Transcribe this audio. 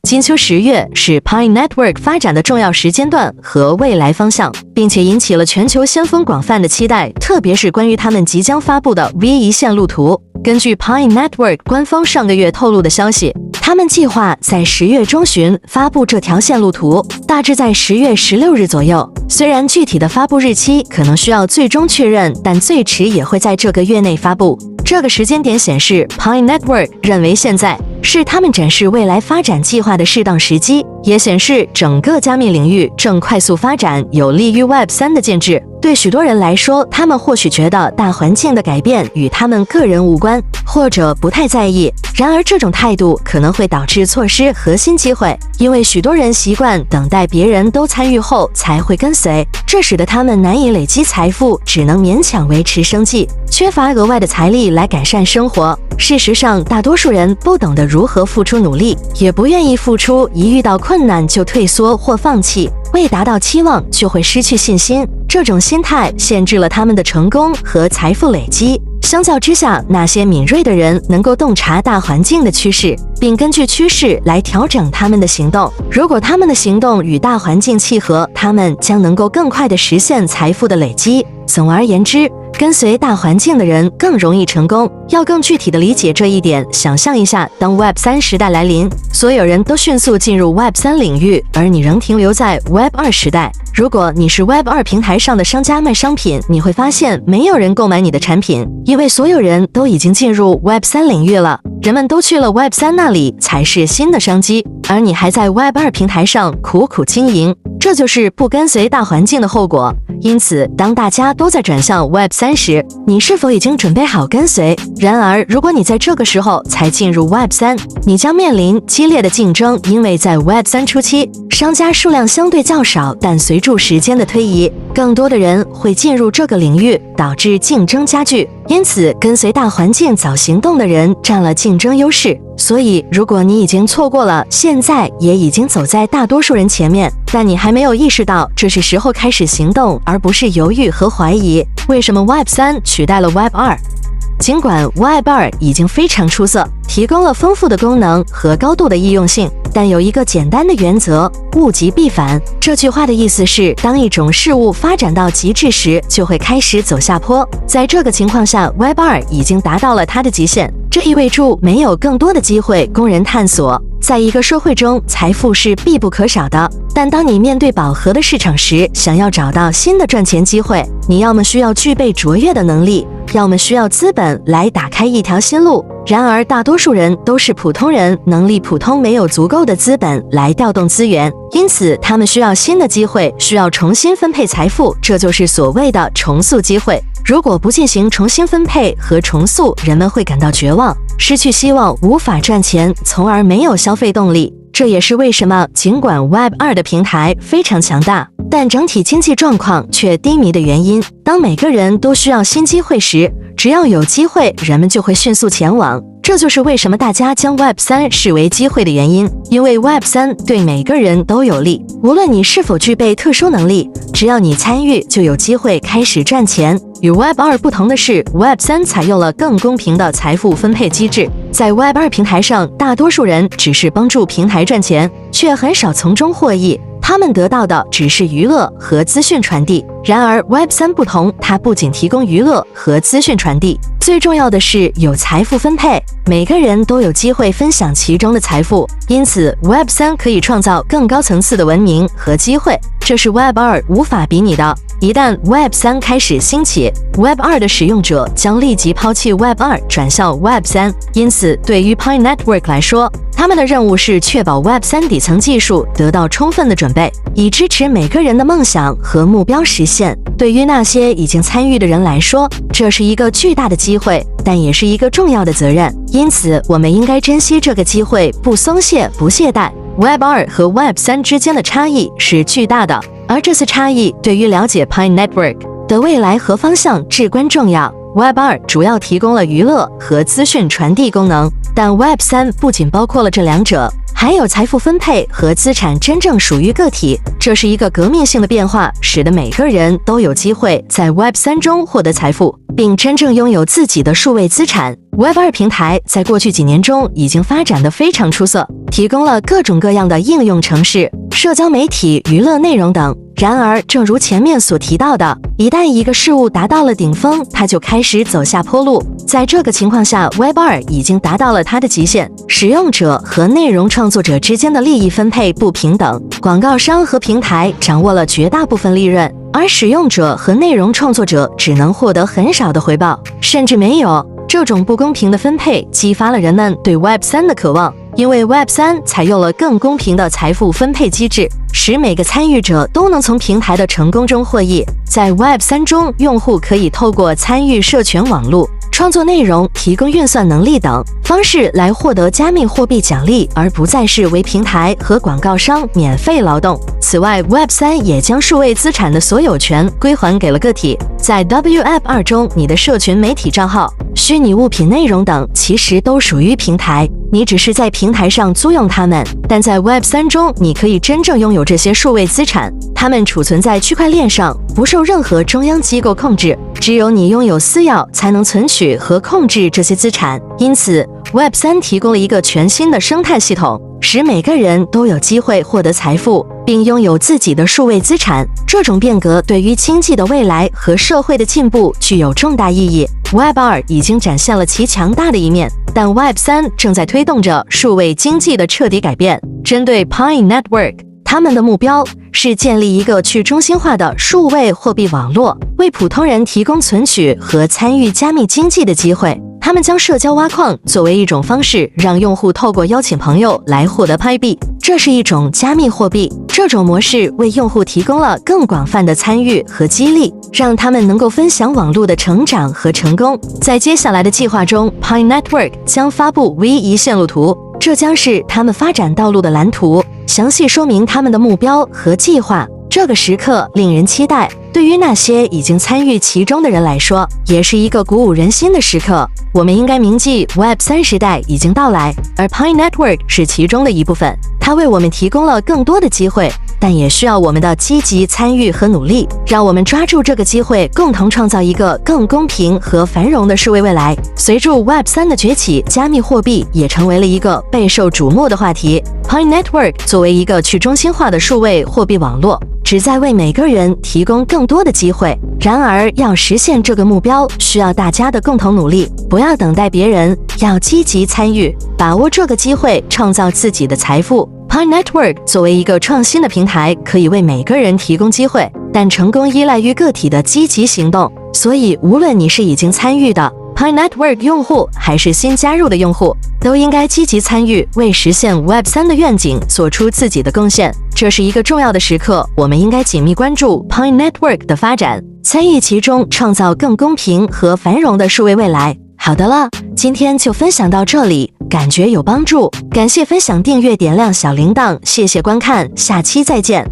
金秋10月是 Pi Network 发展的重要时间段和未来方向，并且引起了全球先锋广泛的期待，特别是关于他们即将发布的 V1 线路图。根据 Pi Network 官方上个月透露的消息，他们计划在10月中旬发布这条线路图，大致在10月16日左右。虽然具体的发布日期可能需要最终确认，但最迟也会在这个月内发布。这个时间点显示 ，Pi Network 认为现在是他们展示未来发展计划的适当时机，也显示整个加密领域正快速发展，有利于 Web3 的建制。对许多人来说，他们或许觉得大环境的改变与他们个人无关，或者不太在意。然而，这种态度可能会导致错失核心机会，因为许多人习惯等待别人都参与后才会跟随，这使得他们难以累积财富，只能勉强维持生计，缺乏额外的财力来改善生活。事实上，大多数人不懂得如何付出努力，也不愿意付出，一遇到困难就退缩或放弃，未达到期望就会失去信心。这种心态限制了他们的成功和财富累积。相较之下，那些敏锐的人能够洞察大环境的趋势，并根据趋势来调整他们的行动。如果他们的行动与大环境契合，他们将能够更快地实现财富的累积。总而言之，跟随大环境的人更容易成功。要更具体地理解这一点，想象一下，当 Web3 时代来临，所有人都迅速进入 Web3 领域，而你仍停留在 Web2 时代。如果你是 Web2 平台上的商家卖商品，你会发现没有人购买你的产品，因为所有人都已经进入 Web3 领域了。人们都去了 Web3 那里才是新的商机，而你还在 Web2 平台上苦苦经营，这就是不跟随大环境的后果。因此，当大家都在转向 Web3 时，你是否已经准备好跟随？然而，如果你在这个时候才进入 Web3，你将面临激烈的竞争，因为在 Web3 初期，商家数量相对较少，但随着时间的推移，更多的人会进入这个领域，导致竞争加剧。因此，跟随大环境早行动的人占了竞争优势。所以，如果你已经错过了，现在也已经走在大多数人前面，但你还没有意识到这是时候开始行动，而不是犹豫和怀疑。为什么 Web3 取代了 Web2？尽管 Web2 已经非常出色，提供了丰富的功能和高度的易用性，但有一个简单的原则：物极必反。这句话的意思是，当一种事物发展到极致时，就会开始走下坡。在这个情况下 ，Web2 已经达到了它的极限，这意味着没有更多的机会供人探索。在一个社会中，财富是必不可少的，但当你面对饱和的市场时，想要找到新的赚钱机会，你要么需要具备卓越的能力，要么需要资本来打开一条新路。然而，大多数人都是普通人，能力普通，没有足够的资本来调动资源，因此他们需要新的机会，需要重新分配财富，这就是所谓的重塑机会。如果不进行重新分配和重塑，人们会感到绝望，失去希望，无法赚钱，从而没有消费动力。这也是为什么尽管 Web2 的平台非常强大，但整体经济状况却低迷的原因。当每个人都需要新机会时，只要有机会，人们就会迅速前往。这就是为什么大家将 Web3 视为机会的原因，因为 Web3 对每个人都有利，无论你是否具备特殊能力，只要你参与，就有机会开始赚钱。与 Web2 不同的是 ，Web3 采用了更公平的财富分配机制。在 Web2 平台上，大多数人只是帮助平台赚钱，却很少从中获益。他们得到的只是娱乐和资讯传递。然而 Web3 不同，它不仅提供娱乐和资讯传递，最重要的是有财富分配，每个人都有机会分享其中的财富。因此 Web3 可以创造更高层次的文明和机会，这是 Web2 无法比拟的。一旦 Web3 开始兴起， Web2 的使用者将立即抛弃 Web2 转向 Web3。因此，对于 Pi Network 来说，他们的任务是确保 Web3 底层技术得到充分的准备，以支持每个人的梦想和目标实现。对于那些已经参与的人来说，这是一个巨大的机会，但也是一个重要的责任。因此，我们应该珍惜这个机会，不松懈，不懈怠。Web2 和 Web3 之间的差异是巨大的，而这次差异对于了解 Pi Network 的未来和方向至关重要。Web2 主要提供了娱乐和资讯传递功能，但 Web3 不仅包括了这两者，还有财富分配和资产真正属于个体，这是一个革命性的变化，使得每个人都有机会在 Web3 中获得财富，并真正拥有自己的数位资产。Web2 平台在过去几年中已经发展得非常出色，提供了各种各样的应用程式、社交媒体、娱乐内容等。然而，正如前面所提到的，一旦一个事物达到了顶峰，它就开始走下坡路。在这个情况下 ，Web2 已经达到了它的极限，使用者和内容创作者之间的利益分配不平等，广告商和平台掌握了绝大部分利润，而使用者和内容创作者只能获得很少的回报，甚至没有。这种不公平的分配激发了人们对 Web3 的渴望，因为 Web3 采用了更公平的财富分配机制，使每个参与者都能从平台的成功中获益。在 Web3 中，用户可以透过参与社群网络、创作内容、提供运算能力等方式来获得加密货币奖励，而不再是为平台和广告商免费劳动。此外 ，Web3 也将数位资产的所有权归还给了个体。在 Web2 中，你的社群媒体账号、虚拟物品内容等其实都属于平台，你只是在平台上租用它们。但在 Web3 中，你可以真正拥有这些数位资产，它们储存在区块链上，不受任何中央机构控制，只有你拥有私钥才能存取和控制这些资产。因此 ，Web3 提供了一个全新的生态系统，使每个人都有机会获得财富，并拥有自己的数位资产。这种变革对于经济的未来和社会的进步具有重大意义。Web2 已经展现了其强大的一面，但 Web3 正在推动着数位经济的彻底改变。针对 Pi Network， 他们的目标是建立一个去中心化的数位货币网络，为普通人提供存取和参与加密经济的机会。他们将社交挖矿作为一种方式，让用户透过邀请朋友来获得Pi币，这是一种加密货币。这种模式为用户提供了更广泛的参与和激励，让他们能够分享网络的成长和成功。在接下来的计划中 ，Pi Network 将发布 V1线路图，这将是他们发展道路的蓝图，详细说明他们的目标和计划。这个时刻令人期待，对于那些已经参与其中的人来说，也是一个鼓舞人心的时刻。我们应该铭记 Web3 时代已经到来，而 Pi Network 是其中的一部分。它为我们提供了更多的机会，但也需要我们的积极参与和努力。让我们抓住这个机会，共同创造一个更公平和繁荣的数位未来。随着 Web3 的崛起，加密货币也成为了一个备受瞩目的话题。Pi Network 作为一个去中心化的数位货币网络，旨在为每个人提供更多的机会。然而，要实现这个目标，需要大家的共同努力。不要等待别人，要积极参与，把握这个机会，创造自己的财富。Pi Network 作为一个创新的平台，可以为每个人提供机会，但成功依赖于个体的积极行动。所以，无论你是已经参与的Pi Network 用户，还是新加入的用户，都应该积极参与，为实现 Web3 的愿景做出自己的贡献。这是一个重要的时刻，我们应该紧密关注 Pi Network 的发展，参与其中，创造更公平和繁荣的数位未来。好的了，今天就分享到这里，感觉有帮助，感谢分享、订阅、点亮小铃铛，谢谢观看，下期再见。